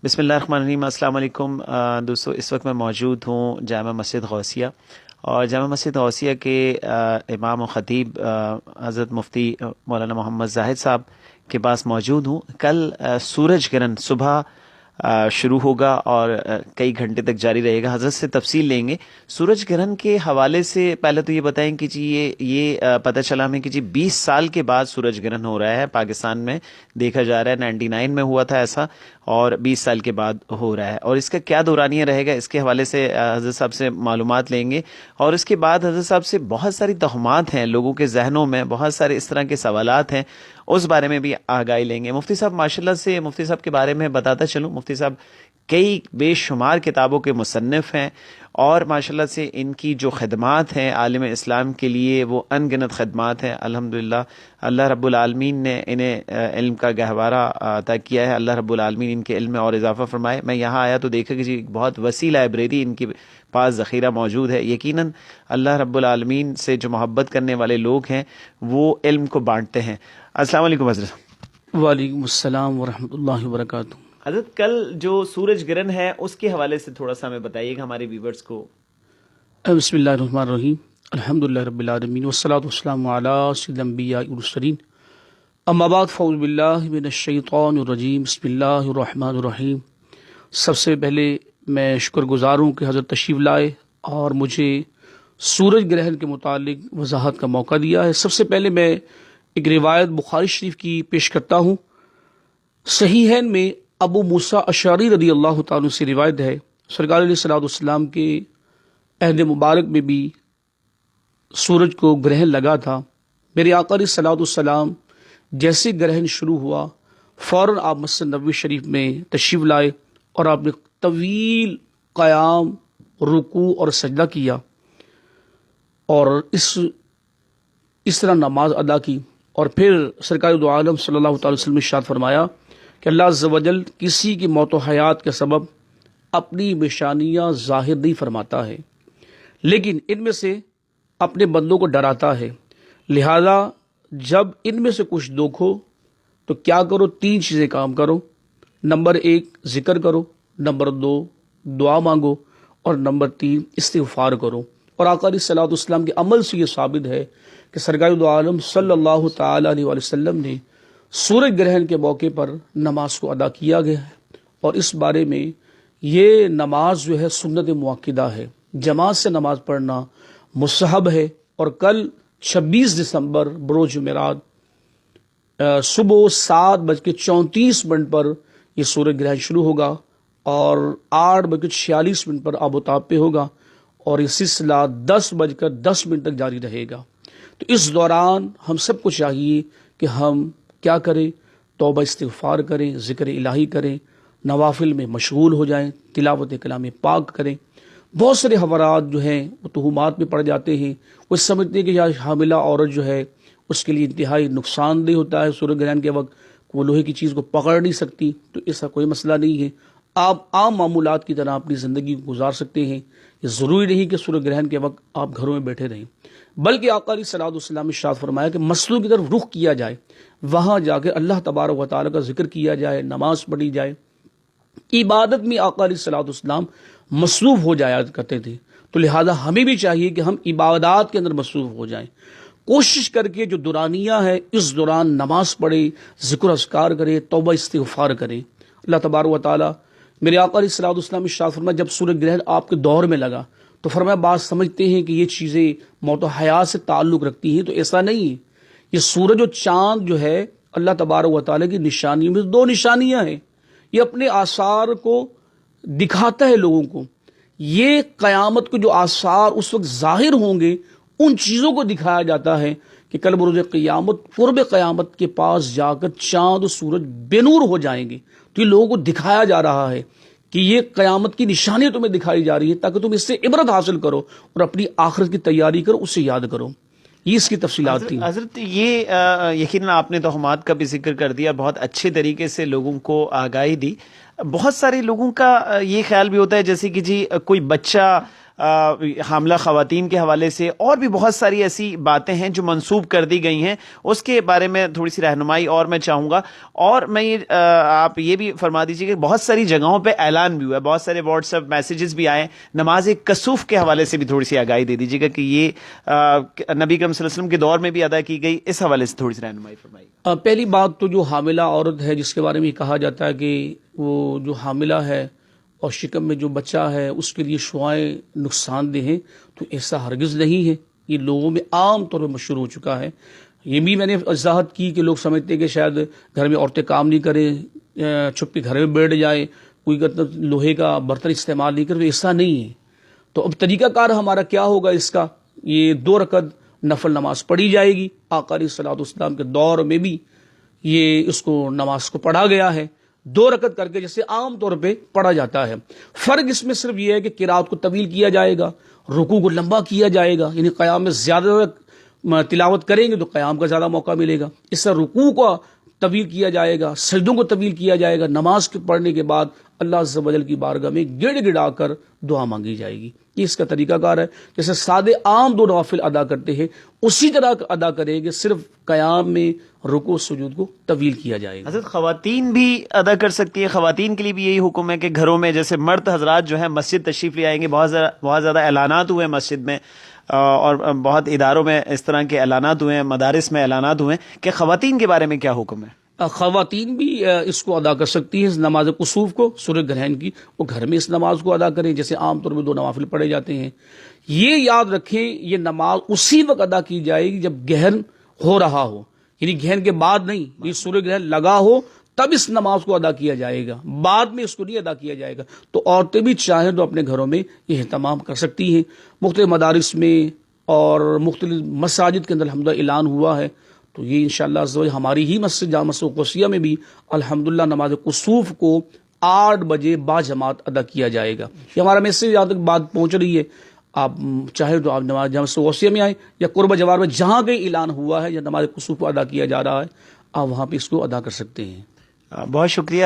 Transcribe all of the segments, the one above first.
بسم اللہ الرحمن الرحیم۔ السلام علیکم دوستو، اس وقت میں موجود ہوں جامع مسجد غوثیہ، اور جامع مسجد غوثیہ کے امام و خطیب حضرت مفتی مولانا محمد زاہد صاحب کے پاس موجود ہوں۔ کل سورج گرہن صبح شروع ہوگا اور کئی گھنٹے تک جاری رہے گا۔ حضرت سے تفصیل لیں گے سورج گرہن کے حوالے سے۔ پہلے تو یہ بتائیں کہ جی یہ پتہ چلا ہمیں کہ جی 20 سال کے بعد سورج گرہن ہو رہا ہے پاکستان میں، دیکھا جا رہا ہے۔ 99 میں ہوا تھا ایسا، اور 20 سال کے بعد ہو رہا ہے، اور اس کا کیا دورانیہ رہے گا، اس کے حوالے سے حضرت صاحب سے معلومات لیں گے۔ اور اس کے بعد حضرت صاحب سے بہت ساری توہمات ہیں لوگوں کے ذہنوں میں، بہت سارے اس طرح کے سوالات ہیں، اس بارے میں بھی آگاہی لیں گے۔ مفتی صاحب ماشاءاللہ سے، مفتی صاحب کے بارے میں بتاتا چلوں، مفتی صاحب کئی بے شمار کتابوں کے مصنف ہیں، اور ماشاءاللہ سے ان کی جو خدمات ہیں عالم اسلام کے لیے وہ ان گنت خدمات ہیں۔ الحمدللہ اللہ رب العالمین نے انہیں علم کا گہوارہ عطا کیا ہے۔ اللہ رب العالمین ان کے علم میں اور اضافہ فرمائے۔ میں یہاں آیا تو دیکھا کہ جی بہت وسیع لائبریری ان کے پاس ذخیرہ موجود ہے۔ یقیناً اللہ رب العالمین سے جو محبت کرنے والے لوگ ہیں وہ علم کو بانٹتے ہیں۔ السلام علیکم حضرت۔ وعلیکم السلام ورحمۃ اللہ وبرکاتہ۔ حضرت کل جو سورج گرہن ہے اس کے حوالے سے تھوڑا سا ہمیں بتائیے گا ہمارے ویورز کو۔ بسم اللہ الرحمن الرحیم، الحمد للہ رب العالمین والصلاۃ والسلام علی سید الانبیاء والمرسلین، اما بعد فاعوذ باللہ من الشیطان الرجیم، بسم اللہ الرحمن الرحیم۔ سب سے پہلے میں شکر گزار ہوں کہ حضرت تشریف لائے اور مجھے سورج گرہن کے متعلق وضاحت کا موقع دیا ہے۔ سب سے پہلے میں ایک روایت بخاری شریف کی پیش کرتا ہوں۔ صحیحین میں ابو موسیٰ اشعری رضی اللہ تعالیٰ سے روایت ہے، سرکار علیہ الصلوۃ والسلام کے عہد مبارک میں بھی سورج کو گرہن لگا تھا۔ میرے آقا علیہ الصلوۃ والسلام جیسے گرہن شروع ہوا فوراً آپ مسجد نبوی شریف میں تشریف لائے، اور آپ نے طویل قیام، رکوع اور سجدہ کیا، اور اس طرح نماز ادا کی۔ اور پھر سرکار دو عالم صلی اللہ تعالی وسلم نے ارشاد فرمایا کہ اللہ عز و جل کسی کی موت و حیات کے سبب اپنی نشانیاں ظاہر نہیں فرماتا ہے، لیکن ان میں سے اپنے بندوں کو ڈراتا ہے۔ لہذا جب ان میں سے کچھ دیکھو تو کیا کرو؟ 3 چیزیں کام کرو۔ نمبر 1 ذکر کرو، نمبر 2 دعا مانگو، اور نمبر 3 استغفار کرو۔ اور آقا علیہ الصلوۃ والسلام کے عمل سے یہ ثابت ہے کہ سرکار دو عالم صلی اللہ تعالی علیہ وسلم نے سورج گرہن کے موقع پر نماز کو ادا کیا گیا ہے، اور اس بارے میں یہ نماز جو ہے سنت مؤکدہ ہے، جماعت سے نماز پڑھنا مستحب ہے۔ اور کل 26 دسمبر بروز جمعرات صبح 7:34 پر یہ سورج گرہن شروع ہوگا، اور 8:46 پر آب و تاب پہ ہوگا، اور یہ سلسلہ 10:10 تک جاری رہے گا۔ تو اس دوران ہم سب کو چاہیے کہ ہم کیا کریں؟ توبہ استغفار کریں، ذکر الہی کریں، نوافل میں مشغول ہو جائیں، تلاوت کلام پاک کریں۔ بہت سارے حوارات جو ہیں وہ توہمات میں پڑ جاتے ہیں، وہ سمجھتے ہیں کہ یہ حاملہ عورت جو ہے اس کے لیے انتہائی نقصان دہ ہوتا ہے سورج گرہن کے وقت، وہ لوہے کی چیز کو پکڑ نہیں سکتی۔ تو ایسا کوئی مسئلہ نہیں ہے، آپ عام معمولات کی طرح اپنی زندگی کو گزار سکتے ہیں۔ یہ ضروری نہیں کہ سورج گرہن کے وقت آپ گھروں میں بیٹھے رہیں، بلکہ آقا علیہ الصلوۃ والسلام نے ارشاد فرمایا کہ مسجدوں کی طرف رخ کیا جائے، وہاں جا کے اللہ تبارک و تعالیٰ کا ذکر کیا جائے، نماز پڑھی جائے۔ عبادت میں آقا علیہ الصلوۃ والسلام مصروف ہو جایا کرتے تھے، تو لہذا ہمیں بھی چاہیے کہ ہم عبادات کے اندر مصروف ہو جائیں۔ کوشش کر کے جو دورانیہ ہے اس دوران نماز پڑھے، ذکر اذکار کرے، توبہ استغفار کرے۔ اللہ تبارک و تعالیٰ، میرے آقا علیہ الصلوۃ والسلام ارشاد فرمایا جب سورج گرہن آپ کے دور میں لگا تو فرمایا بعض سمجھتے ہیں کہ یہ چیزیں موت و حیات سے تعلق رکھتی ہیں، تو ایسا نہیں ہے۔ یہ سورج اور چاند جو ہے اللہ تبارک و تعالیٰ کی نشانیوں میں 2 نشانیاں ہیں، یہ اپنے آثار کو دکھاتا ہے لوگوں کو۔ یہ قیامت کے جو آثار اس وقت ظاہر ہوں گے ان چیزوں کو دکھایا جاتا ہے کہ کل بروز قیامت، قرب قیامت کے پاس جا کر چاند و سورج بے نور ہو جائیں گے۔ تو یہ لوگوں کو دکھایا جا رہا ہے کہ یہ قیامت کی نشانیاں تمہیں دکھائی جا رہی ہے، تاکہ تم اس سے عبرت حاصل کرو اور اپنی آخرت کی تیاری کرو، اسے یاد کرو۔ یہ اس کی تفصیلات تھیں۔ حضرت یہ یقیناً آپ نے توہمات کا بھی ذکر کر دیا، بہت اچھے طریقے سے لوگوں کو آگاہی دی۔ بہت سارے لوگوں کا یہ خیال بھی ہوتا ہے جیسے کہ جی کوئی بچہ حاملہ خواتین کے حوالے سے اور بھی بہت ساری ایسی باتیں ہیں جو منسوب کر دی گئی ہیں، اس کے بارے میں تھوڑی سی رہنمائی اور میں چاہوں گا. اور میں آپ یہ بھی فرما دیجیے کہ بہت ساری جگہوں پہ اعلان بھی ہوا ہے، بہت سارے واٹس ایپ میسیجز بھی آئے. نماز کسوف کے حوالے سے بھی تھوڑی سی آگاہی دے دیجیے گا کہ یہ نبی کریم صلی اللہ علیہ وسلم کے دور میں بھی ادا کی گئی، اس حوالے سے تھوڑی سی رہنمائی فرمائیے. پہلی بات تو جو حاملہ عورت ہے جس کے بارے میں کہا جاتا ہے کہ وہ جو حاملہ ہے اور شکم میں جو بچہ ہے اس کے لیے شعائیں نقصان دہ ہیں، تو ایسا ہرگز نہیں ہے. یہ لوگوں میں عام طور پہ مشہور ہو چکا ہے. یہ بھی میں نے وضاحت کی کہ لوگ سمجھتے ہیں کہ شاید گھر میں عورتیں کام نہیں کریں، چھپ کے گھر میں بیٹھ جائیں، کوئی لوہے کا برتن استعمال نہیں کرے، تو ایسا نہیں ہے. تو اب طریقہ کار ہمارا کیا ہوگا اس کا؟ یہ 2 رکعت نفل نماز پڑھی جائے گی. آقا علیہ الصلوۃ والسلام کے دور میں بھی یہ اس کو نماز کو پڑھا گیا ہے، 2 رکعت کر کے جیسے عام طور پہ پڑھا جاتا ہے. فرق اس میں صرف یہ ہے کہ قرات کو طویل کیا جائے گا، رکوع کو لمبا کیا جائے گا، یعنی قیام میں زیادہ تلاوت کریں گے تو قیام کا زیادہ موقع ملے گا. اس طرح رکوع کو طویل کیا جائے گا، سجدوں کو طویل کیا جائے گا. نماز کے پڑھنے کے بعد اللہ عز و جل کی بارگاہ میں گڑ گڑا کر دعا مانگی جائے گی. یہ اس کا طریقہ کار ہے. جیسے سادے عام 2 نوافل ادا کرتے ہیں اسی طرح ادا کریں گے، صرف قیام میں رکوع سجود کو طویل کیا جائے گا. حضرت خواتین بھی ادا کر سکتی ہیں؟ خواتین کے لیے بھی یہی حکم ہے کہ گھروں میں جیسے مرد حضرات جو ہیں مسجد تشریف لے آئیں گے، بہت زیادہ اعلانات ہوئے ہیں مسجد میں اور بہت اداروں میں اس طرح کے اعلانات ہوئے ہیں، مدارس میں اعلانات ہوئے ہیں، کہ خواتین کے بارے میں کیا حکم ہے؟ خواتین بھی اس کو ادا کر سکتی ہیں، نماز کسوف کو، سورہ گرہن کی، وہ گھر میں اس نماز کو ادا کریں جیسے عام طور پہ 2 نوافل پڑھے جاتے ہیں. یہ یاد رکھیں یہ نماز اسی وقت ادا کی جائے گی جب گرہن ہو رہا ہو، یعنی گرہن کے بعد نہیں. یہ سورہ گرہن لگا ہو تب اس نماز کو ادا کیا جائے گا، بعد میں اس کو نہیں ادا کیا جائے گا. تو عورتیں بھی چاہیں تو اپنے گھروں میں یہ اہتمام کر سکتی ہیں. مختلف مدارس میں اور مختلف مساجد کے اندر الحمدللہ اعلان ہوا ہے. تو یہ انشاءاللہ عز و جل ہماری ہی مسجد جامع مسجد قدسیہ میں بھی الحمدللہ نماز کسوف کو 8 بجے با جماعت ادا کیا جائے گا. یہ ہمارا میسج یہاں تک بات پہنچ رہی ہے. آپ چاہے تو آپ نماز جامع مسجد قدسیہ میں آئیں یا قرب جوار میں جہاں کہیں اعلان ہوا ہے یا نماز کسوف کو ادا کیا جا رہا ہے، آپ وہاں پہ اس کو ادا کر سکتے ہیں. بہت شکریہ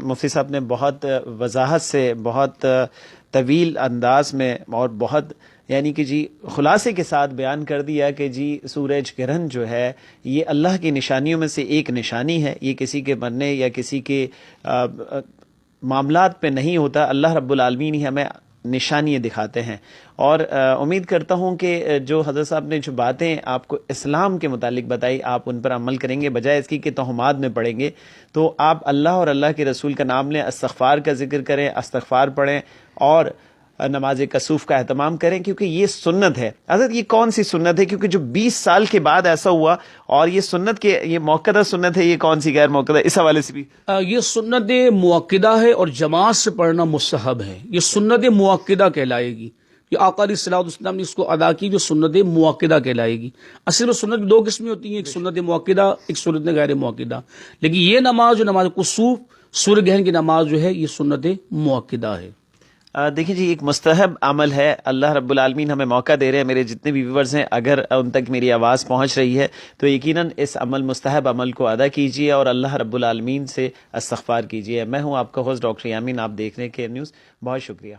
مفتی صاحب نے بہت وضاحت سے، بہت طویل انداز میں اور بہت یعنی کہ جی خلاصے کے ساتھ بیان کر دیا کہ جی سورج گرہن جو ہے یہ اللہ کی نشانیوں میں سے ایک نشانی ہے. یہ کسی کے مرنے یا کسی کے معاملات پہ نہیں ہوتا، اللہ رب العالمین ہی ہمیں نشانیاں دکھاتے ہیں. اور امید کرتا ہوں کہ جو حضرت صاحب نے جو باتیں آپ کو اسلام کے متعلق بتائی آپ ان پر عمل کریں گے، بجائے اس کی کہ توہمات میں پڑیں گے. تو آپ اللہ اور اللہ کے رسول کا نام لیں، استغفار کا ذکر کریں، استغفار پڑھیں اور نماز کسوف کا اہتمام کریں، کیونکہ یہ سنت ہے. حضرت یہ کون سی سنت ہے؟ کیونکہ جو 20 سال کے بعد ایسا ہوا اور یہ سنت کے یہ موقدہ سنت ہے، یہ کون سی غیر موقدہ؟ اس حوالے سے بھی یہ سنت موقدہ ہے اور جماعت سے پڑھنا مستحب ہے. یہ سنت موقدہ کہلائے گی. یہ آقا علیہ الصلوۃ والسلام نے اس کو ادا کی جو سنت موقدہ کہلائے گی. اصل میں سنت 2 قسمیں ہوتی ہیں، ایک سنت موقدہ، ایک سنت غیر موقدہ. لیکن یہ نماز جو نماز کسوف سورہ گرہن کی نماز جو ہے یہ سنت موقدہ ہے. دیکھیں جی ایک مستحب عمل ہے. اللہ رب العالمین ہمیں موقع دے رہے ہیں. میرے جتنے بھی ویورز ہیں اگر ان تک میری آواز پہنچ رہی ہے تو یقیناً اس مستحب عمل کو ادا کیجیے اور اللہ رب العالمین سے استغفار کیجیے. میں ہوں آپ کا ہوسٹ ڈاکٹر یامین، آپ دیکھ رہے ہیں کیئر نیوز. بہت شکریہ.